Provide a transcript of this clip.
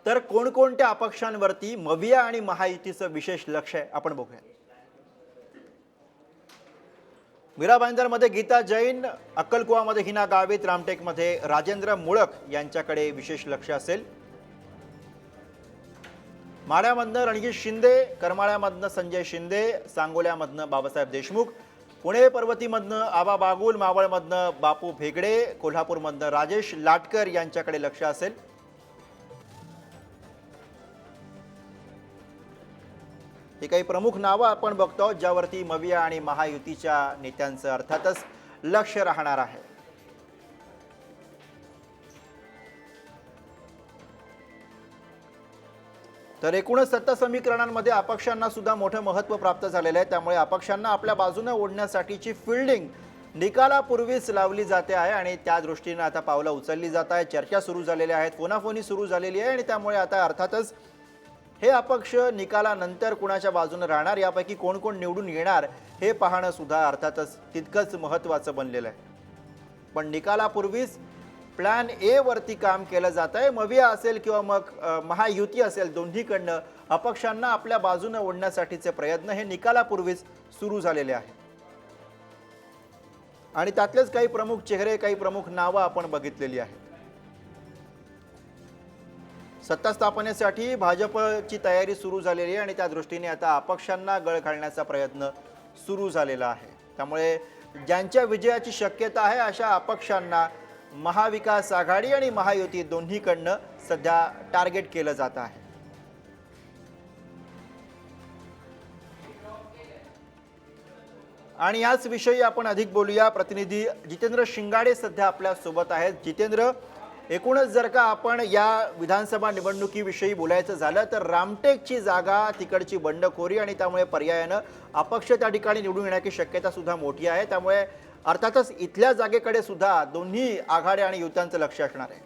तर कोणकोणत्या अपक्षांवरती मविया आणि महायुतीचं विशेष लक्ष आहे आपण बघूया। मीरा भाईंदरमध्ये गीता जैन, अक्कलकुवामध्ये हिना गावित, रामटेकमध्ये राजेंद्र मुळक यांच्याकडे विशेष लक्ष असेल। माढ्यामधनं रणजित शिंदे, करमाळ्यामधनं संजय शिंदे, सांगोल्यामधनं बाबासाहेब देशमुख, पुणे पर्वतीमधनं आबा बागुल, मावळमधनं बापू भेगडे, कोल्हापूरमधनं राजेश लाटकर यांच्याकडे लक्ष असेल। हे काही प्रमुख नावं आपण बघतो ज्यावरती मविया आणि महायुतीच्या नेत्यांचं अर्थातच लक्ष राहणार आहे। तर एकूणच सत्ता समीकरणांमध्ये अपक्षांना सुद्धा मोठं महत्त्व प्राप्त झालेलं आहे, त्यामुळे अपक्षांना आपल्या बाजूने ओढण्यासाठीची फिल्डिंग निकालापूर्वीच लावली जाते आहे आणि त्या दृष्टीने आता पावलं उचलली जात आहे। चर्चा सुरू झालेल्या आहेत, फोनाफोनी सुरू झालेली आहे आणि त्यामुळे आता अर्थातच हे अपक्ष निकालानंतर कुणाच्या बाजूने राहणार, यापैकी कोण कोण निवडून येणार हे पाहणं सुद्धा अर्थातच तितकंच महत्त्वाचं बनलेलं आहे। पण निकालापूर्वीच प्लॅन ए वरती काम केलं जात आहे। मविया असेल किंवा मग महायुती असेल, दोन्हीकडनं अपक्षांना आपल्या बाजूने ओढण्यासाठीचे प्रयत्न हे निकालापूर्वीच सुरू झालेले आहेत आणि त्यातलेच काही प्रमुख चेहरे, काही प्रमुख नावं आपण बघितलेली आहेत। सत्ता स्थापनेसाठी भाजपची तयारी सुरू झालेली आहे आणि त्या दृष्टीने आता अपक्षांना गळ घालण्याचा प्रयत्न सुरू झालेला आहे। त्यामुळे ज्यांच्या विजयाची शक्यता आहे अशा अपक्षांना महाविकास आघाडी आणि महायुती दोन्हीकडनं सध्या टार्गेट केलं जात आहे। आणि याच विषयी आपण अधिक बोलूया। प्रतिनिधी जितेंद्र शिंगाडे सध्या आपल्या सोबत आहेत। जितेंद्र, एकूणच जर का आपण या विधानसभा निवडणुकीविषयी बोलायचं झालं तर रामटेकची जागा, तिकडची बंडखोरी आणि त्यामुळे पर्यायानं अपक्ष त्या ठिकाणी निवडून येण्याची शक्यता सुद्धा मोठी आहे। त्यामुळे अर्थातच इथल्या जागेकडे सुद्धा दोन्ही आघाड्या आणि युत्यांचं लक्ष असणार आहे।